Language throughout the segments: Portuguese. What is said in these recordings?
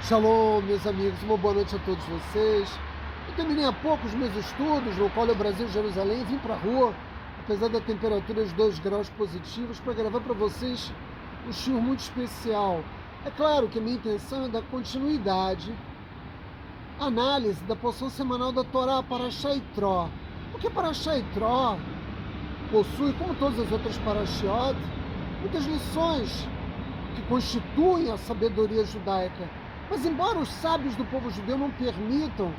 Shalom, meus amigos, uma boa noite a todos vocês. Eu terminei há pouco os meus estudos no College Brasil Jerusalém, vim para a rua, apesar da temperatura de 2 graus positivos, para gravar para vocês um shiur muito especial. É claro que a minha intenção é dar continuidade à análise da porção semanal da Torá, Parashá Itró. Porque Parashá Itró possui, como todas as outras Parashiot, muitas lições que constituem a sabedoria judaica. Mas embora os sábios do povo judeu não permitam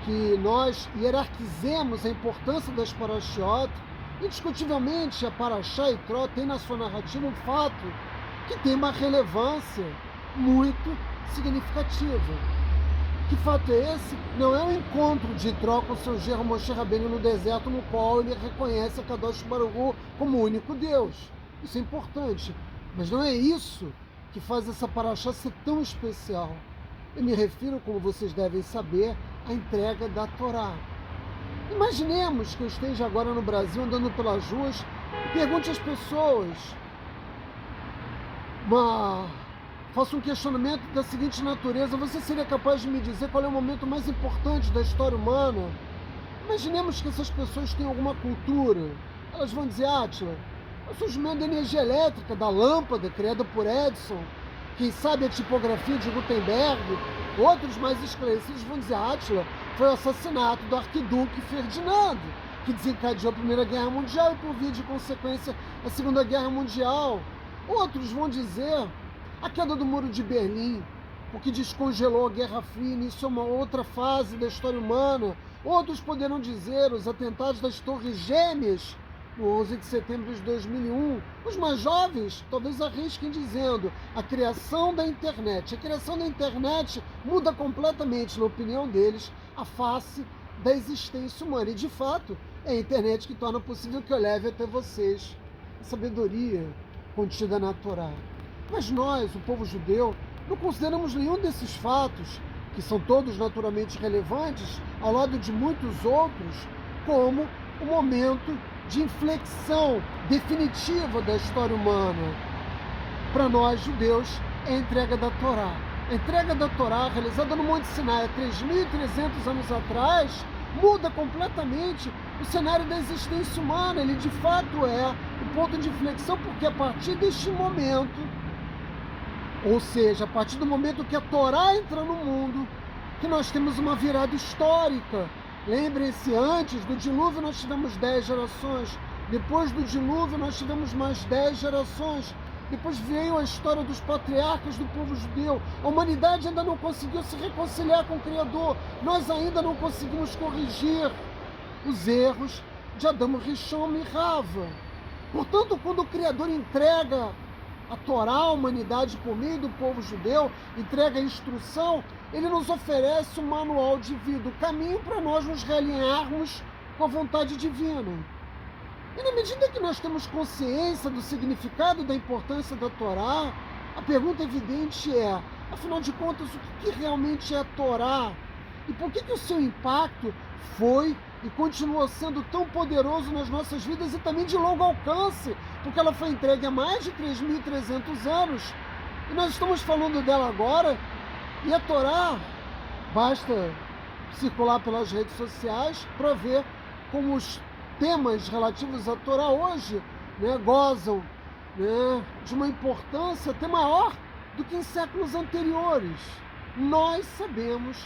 que nós hierarquizemos a importância das Parashiot, indiscutivelmente a Parashá Itró tem na sua narrativa um fato que tem uma relevância muito significativa. Que fato é esse? Não é o encontro de Itró com seu genro Moshe Rabbeinu no deserto, no qual ele reconhece a Kadosh Baruch Hu como o único Deus. Isso é importante, mas não é isso que faz essa Parashá ser tão especial. Eu me refiro, como vocês devem saber, à entrega da Torá. Imaginemos que eu esteja agora no Brasil andando pelas ruas e pergunte às pessoas, faço um questionamento da seguinte natureza: você seria capaz de me dizer qual é o momento mais importante da história humana? Imaginemos que essas pessoas têm alguma cultura. Elas vão dizer: Átila, o surgimento da energia elétrica, da lâmpada criada por Edison, quem sabe a tipografia de Gutenberg. Outros mais esclarecidos vão dizer: Átila, foi o assassinato do arquiduque Ferdinando, que desencadeou a Primeira Guerra Mundial e, por via de consequência, a Segunda Guerra Mundial. Outros vão dizer a queda do Muro de Berlim, o que descongelou a Guerra Fria, iniciou uma outra fase da história humana. Outros poderão dizer os atentados das Torres Gêmeas, no 11 de setembro de 2001, os mais jovens talvez arrisquem dizendo a criação da internet. A criação da internet muda completamente, na opinião deles, a face da existência humana. E, de fato, é a internet que torna possível que eu leve até vocês a sabedoria contida na Torá. Mas nós, o povo judeu, não consideramos nenhum desses fatos, que são todos naturalmente relevantes, ao lado de muitos outros, como o momento de inflexão definitiva da história humana. Para nós, judeus, é a entrega da Torá. A entrega da Torá, realizada no Monte Sinai há 3.300 anos atrás, muda completamente o cenário da existência humana. Ele, de fato, é o ponto de inflexão, porque a partir deste momento, ou seja, a partir do momento que a Torá entra no mundo, que nós temos uma virada histórica. Lembrem-se, antes do dilúvio nós tivemos 10 gerações, depois do dilúvio nós tivemos mais 10 gerações, depois veio a história dos patriarcas do povo judeu. A humanidade ainda não conseguiu se reconciliar com o Criador, nós ainda não conseguimos corrigir os erros de Adão, Rishon e Rava. Portanto, quando o Criador entrega a Torá à humanidade por meio do povo judeu, entrega a instrução, ele nos oferece um manual de vida, o caminho para nós nos realinharmos com a vontade divina. E na medida que nós temos consciência do significado e da importância da Torá, a pergunta evidente é, afinal de contas, o que realmente é a Torá? E por que o seu impacto foi e continua sendo tão poderoso nas nossas vidas e também de longo alcance? Porque ela foi entregue há mais de 3.300 anos. E nós estamos falando dela agora. E a Torá, basta circular pelas redes sociais para ver como os temas relativos à Torá hoje, gozam, de uma importância até maior do que em séculos anteriores. Nós sabemos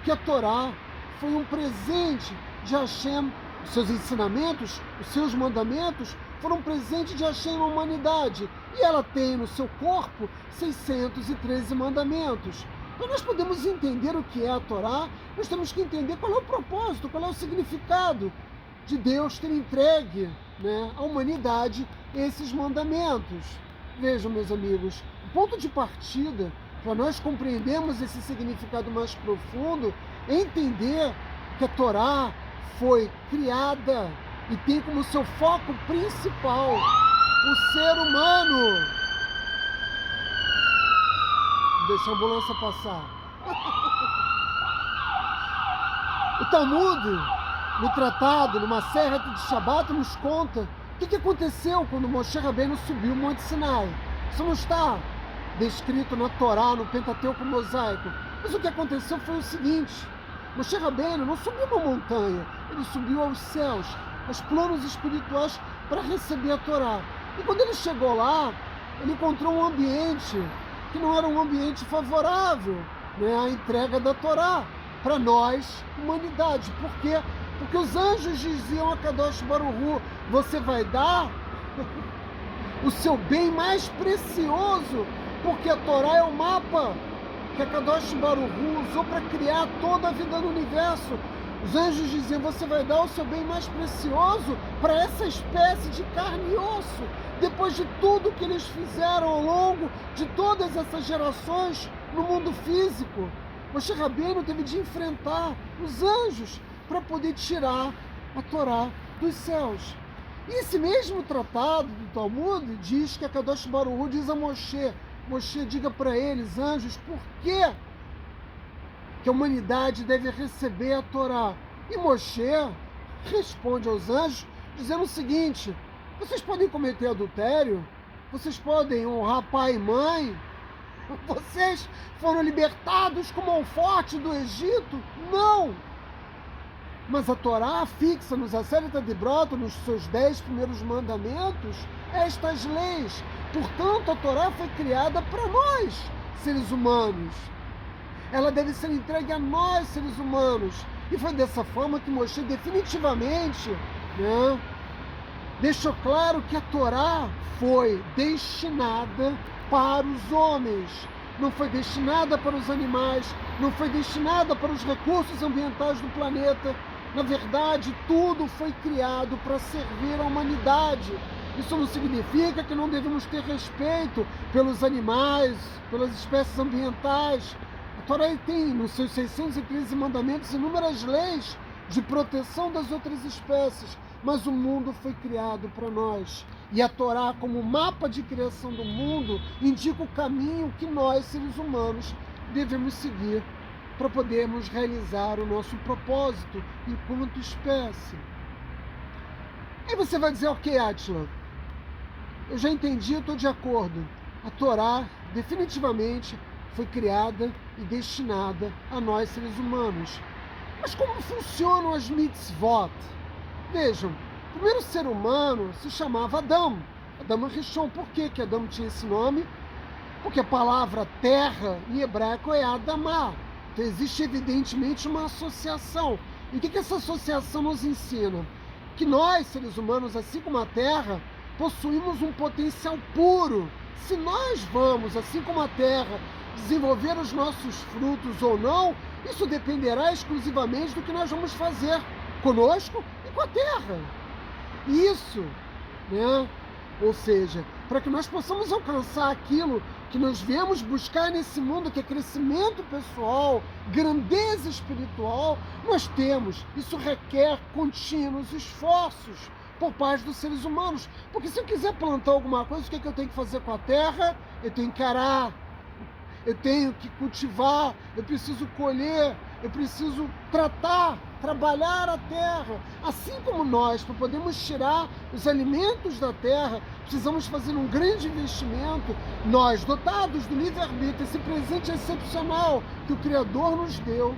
que a Torá foi um presente de Hashem. Os seus ensinamentos, os seus mandamentos foram um presente de Hashem à humanidade. E ela tem no seu corpo 613 mandamentos. Para nós podermos entender o que é a Torá, nós temos que entender qual é o propósito, qual é o significado de Deus ter entregue, à humanidade esses mandamentos. Vejam, meus amigos, o ponto de partida para nós compreendermos esse significado mais profundo é entender que a Torá foi criada e tem como seu foco principal o ser humano. Deixa a ambulância passar. O Talmud, no tratado, numa serra de Shabat, nos conta o que aconteceu quando Moshe Rabbeinu subiu o Monte Sinai. Isso não está descrito na Torá, no Pentateuco Mosaico. Mas o que aconteceu foi o seguinte: Moshe Rabbeinu não subiu uma montanha, ele subiu aos céus, aos planos espirituais, para receber a Torá. E quando ele chegou lá, ele encontrou um ambiente que não era um ambiente favorável, né, à entrega da Torá para nós, humanidade. Por quê? Porque os anjos diziam a Kadosh Baruch Hu: você vai dar o seu bem mais precioso, porque a Torá é o mapa que a Kadosh Baruch Hu usou para criar toda a vida no universo. Os anjos diziam: você vai dar o seu bem mais precioso para essa espécie de carne e osso, depois de tudo que eles fizeram ao longo de todas essas gerações no mundo físico. Moshe Rabbeinu teve de enfrentar os anjos para poder tirar a Torá dos céus. E esse mesmo tratado do Talmud diz que a Kadosh Baruch Hu diz a Moshe: Moshe, diga para eles, anjos, por que a humanidade deve receber a Torá? E Moshe responde aos anjos dizendo o seguinte: vocês podem cometer adultério, vocês podem honrar pai e mãe, vocês foram libertados como um forte do Egito? Não! Mas a Torá fixa nos Aseret Dibrot, nos seus 10 primeiros mandamentos, estas leis. Portanto, a Torá foi criada para nós, seres humanos. Ela deve ser entregue a nós, seres humanos. E foi dessa forma que Moshe definitivamente, né, deixou claro que a Torá foi destinada para os homens. Não foi destinada para os animais, não foi destinada para os recursos ambientais do planeta. Na verdade, tudo foi criado para servir a humanidade. Isso não significa que não devemos ter respeito pelos animais, pelas espécies ambientais. A Torá tem, nos seus 613 mandamentos, inúmeras leis de proteção das outras espécies, mas o mundo foi criado para nós. E a Torá, como mapa de criação do mundo, indica o caminho que nós, seres humanos, devemos seguir para podermos realizar o nosso propósito enquanto espécie. Aí você vai dizer: ok, Átila, eu já entendi, eu estou de acordo. A Torá definitivamente foi criada e destinada a nós, seres humanos. Mas como funcionam as mitzvot? Vejam, o primeiro ser humano se chamava Adão. Adão Rishon. Por que Adão tinha esse nome? Porque a palavra terra em hebraico é Adamá. Então existe evidentemente uma associação. E o que essa associação nos ensina? Que nós, seres humanos, assim como a terra, possuímos um potencial puro. Se nós vamos, assim como a terra, desenvolver os nossos frutos ou não, isso dependerá exclusivamente do que nós vamos fazer conosco e com a terra. Isso, né? Ou seja, para que nós possamos alcançar aquilo que nós viemos buscar nesse mundo, que é crescimento pessoal, grandeza espiritual, nós temos. Isso requer contínuos esforços por parte dos seres humanos. Porque se eu quiser plantar alguma coisa, o que é que eu tenho que fazer com a terra? Eu tenho que arar, eu tenho que cultivar, eu preciso colher, eu preciso tratar, trabalhar a terra. Assim como nós, para podermos tirar os alimentos da terra, precisamos fazer um grande investimento. Nós, dotados do livre-arbítrio, esse presente excepcional que o Criador nos deu,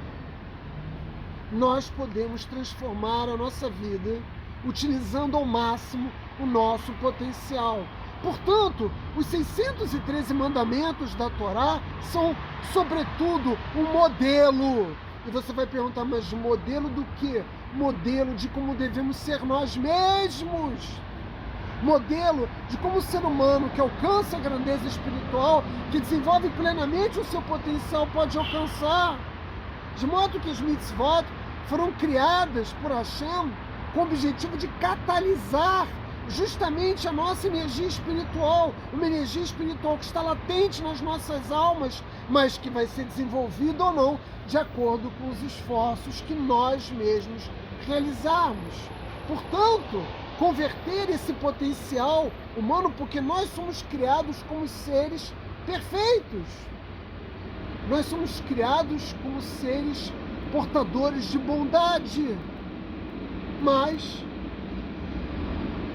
nós podemos transformar a nossa vida utilizando ao máximo o nosso potencial. Portanto, os 613 mandamentos da Torá são, sobretudo, um modelo. E você vai perguntar: mas modelo do quê? Modelo de como devemos ser nós mesmos. Modelo de como o ser humano que alcança a grandeza espiritual, que desenvolve plenamente o seu potencial, pode alcançar. De modo que as mitzvot foram criadas por Hashem com o objetivo de catalisar justamente a nossa energia espiritual, uma energia espiritual que está latente nas nossas almas, mas que vai ser desenvolvida ou não de acordo com os esforços que nós mesmos realizarmos. Portanto, converter esse potencial humano, porque nós somos criados como seres perfeitos. Nós somos criados como seres portadores de bondade, mas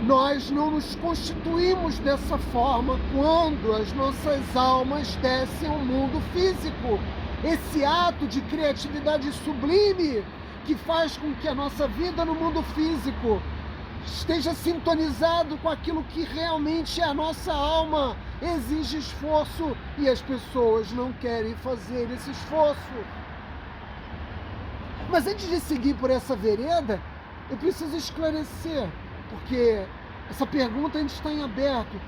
Nós não nos constituímos dessa forma quando as nossas almas descem ao mundo físico. Esse ato de criatividade sublime que faz com que a nossa vida no mundo físico esteja sintonizado com aquilo que realmente é a nossa alma, exige esforço e as pessoas não querem fazer esse esforço. Mas antes de seguir por essa vereda, eu preciso esclarecer, porque essa pergunta ainda está em aberto.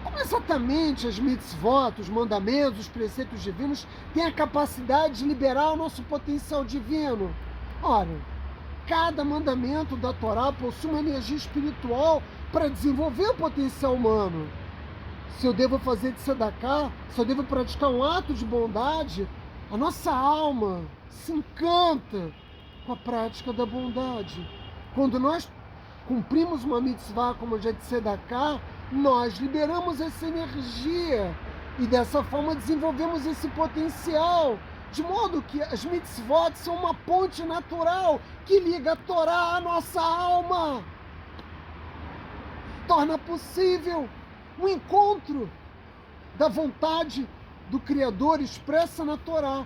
Como exatamente as mitzvot, os mandamentos, os preceitos divinos têm a capacidade de liberar o nosso potencial divino? Ora, cada mandamento da Torá possui uma energia espiritual para desenvolver o potencial humano. Se eu devo fazer de tzedakah, se eu devo praticar um ato de bondade, a nossa alma se encanta com a prática da bondade. Quando nós cumprimos uma mitzvah como a de tzedakah, nós liberamos essa energia e dessa forma desenvolvemos esse potencial. De modo que as mitzvot são uma ponte natural que liga a Torá à nossa alma. Torna possível o encontro da vontade do Criador expressa na Torá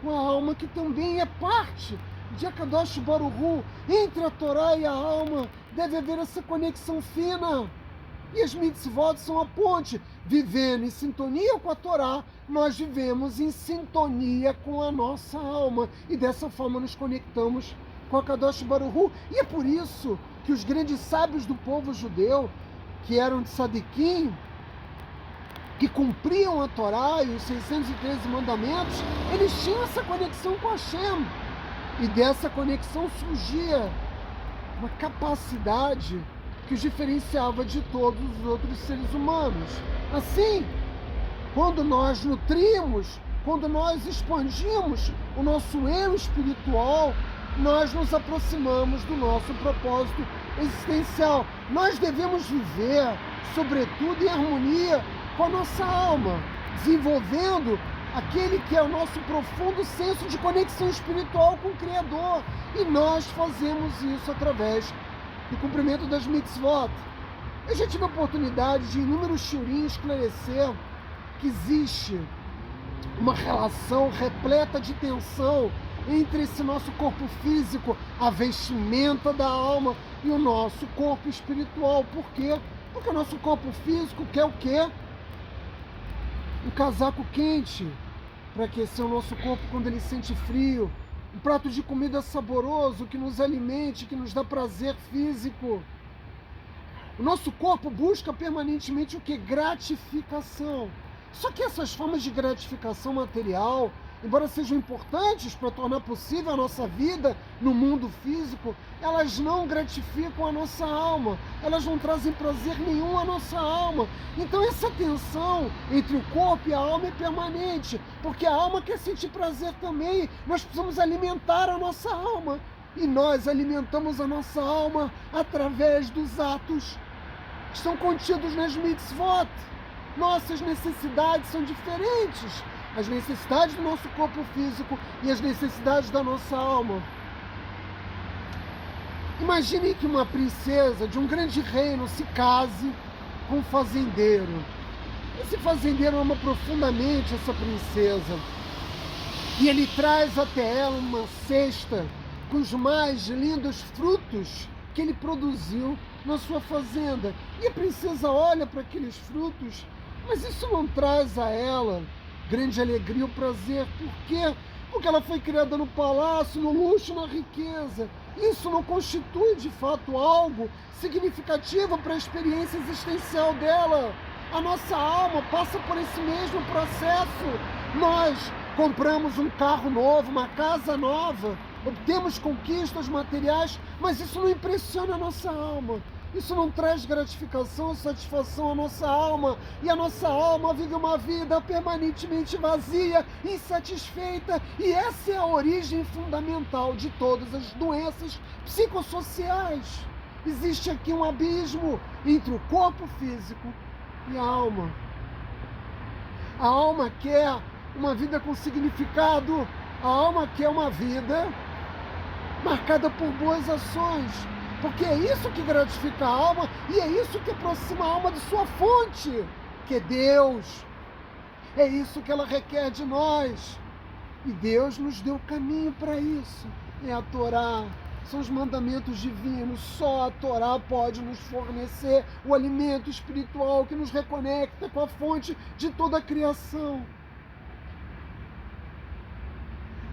com a alma, que também é parte de Akadosh Baruch Hu. Entre a Torá e a alma deve haver essa conexão fina. E as mitzvot são a ponte. Vivendo em sintonia com a Torá, nós vivemos em sintonia com a nossa alma. E dessa forma nos conectamos com a Kadosh Baruch Hu. E é por isso que os grandes sábios do povo judeu, que eram de Sadiquim, que cumpriam a Torá e os 613 mandamentos, eles tinham essa conexão com Hashem. E dessa conexão surgia uma capacidade que os diferenciava de todos os outros seres humanos. Assim, quando nós nutrimos, quando nós expandimos o nosso eu espiritual, nós nos aproximamos do nosso propósito existencial. Nós devemos viver, sobretudo, em harmonia com a nossa alma, desenvolvendo aquele que é o nosso profundo senso de conexão espiritual com o Criador. E nós fazemos isso através do cumprimento das mitzvot. Eu já tive a oportunidade de, em inúmeros shiurim, esclarecer que existe uma relação repleta de tensão entre esse nosso corpo físico, a vestimenta da alma, e o nosso corpo espiritual. Por quê? Porque o nosso corpo físico quer o quê? Um casaco quente para aquecer o nosso corpo quando ele sente frio, um prato de comida saboroso que nos alimente, que nos dá prazer físico. O nosso corpo busca permanentemente o que? Gratificação. Só que essas formas de gratificação material, embora sejam importantes para tornar possível a nossa vida no mundo físico, elas não gratificam a nossa alma, elas não trazem prazer nenhum à nossa alma. Então essa tensão entre o corpo e a alma é permanente, porque a alma quer sentir prazer também. Nós precisamos alimentar a nossa alma, e nós alimentamos a nossa alma através dos atos que estão contidos nas mitzvot. Nossas necessidades são diferentes, as necessidades do nosso corpo físico e as necessidades da nossa alma. Imagine que uma princesa de um grande reino se case com um fazendeiro. Esse fazendeiro ama profundamente essa princesa e ele traz até ela uma cesta com os mais lindos frutos que ele produziu na sua fazenda. E a princesa olha para aqueles frutos, mas isso não traz a ela grande alegria ou prazer. Por quê? Porque ela foi criada no palácio, no luxo, na riqueza. Isso não constitui, de fato, algo significativo para a experiência existencial dela. A nossa alma passa por esse mesmo processo. Nós compramos um carro novo, uma casa nova, obtemos conquistas materiais, mas isso não impressiona a nossa alma. Isso não traz gratificação e satisfação à nossa alma. E a nossa alma vive uma vida permanentemente vazia, insatisfeita. E essa é a origem fundamental de todas as doenças psicossociais. Existe aqui um abismo entre o corpo físico e a alma. A alma quer uma vida com significado. A alma quer uma vida marcada por boas ações. Porque é isso que gratifica a alma e é isso que aproxima a alma de sua fonte, que é Deus. É isso que ela requer de nós. E Deus nos deu o caminho para isso. É a Torá, são os mandamentos divinos. Só a Torá pode nos fornecer o alimento espiritual que nos reconecta com a fonte de toda a criação.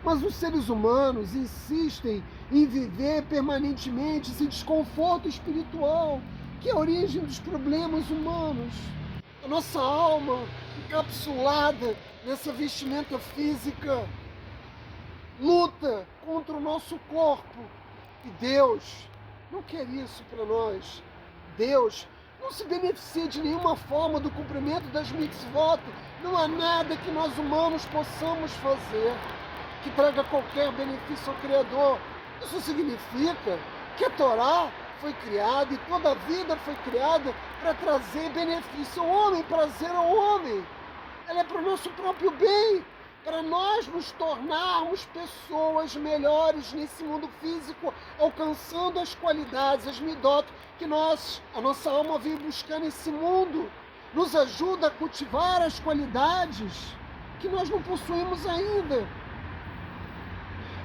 Mas os seres humanos insistem em viver permanentemente esse desconforto espiritual, que é a origem dos problemas humanos. A nossa alma, encapsulada nessa vestimenta física, luta contra o nosso corpo. E Deus não quer isso para nós. Deus não se beneficia de nenhuma forma do cumprimento das mitzvot. Não há nada que nós humanos possamos fazer que traga qualquer benefício ao Criador. Isso significa que a Torá foi criada e toda a vida foi criada para trazer benefício ao homem, prazer ao homem. Ela é para o nosso próprio bem, para nós nos tornarmos pessoas melhores nesse mundo físico, alcançando as qualidades, as midot, que a nossa alma veio buscar nesse mundo. Nos ajuda a cultivar as qualidades que nós não possuímos ainda.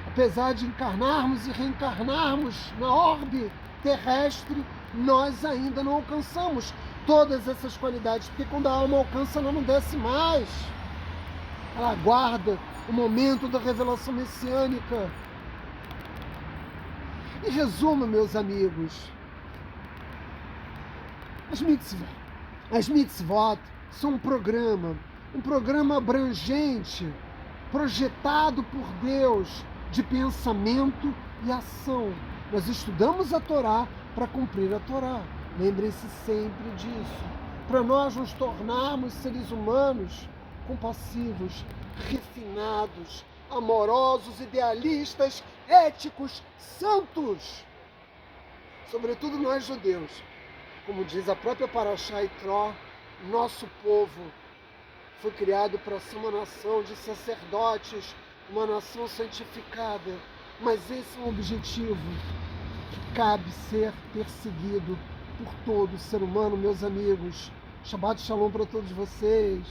Apesar de encarnarmos e reencarnarmos na orbe terrestre, nós ainda não alcançamos todas essas qualidades, porque quando a alma alcança, ela não desce mais. Ela aguarda o momento da revelação messiânica. Em resumo, meus amigos, as mitzvot são um programa abrangente, projetado por Deus, de pensamento e ação. Nós estudamos a Torá para cumprir a Torá. Lembrem-se sempre disso. Para nós nos tornarmos seres humanos compassivos, refinados, amorosos, idealistas, éticos, santos. Sobretudo nós judeus. Como diz a própria Parashá Itró, nosso povo foi criado para ser uma nação de sacerdotes, uma nação santificada, mas esse é um objetivo que cabe ser perseguido por todo ser humano, meus amigos. Shabbat Shalom para todos vocês.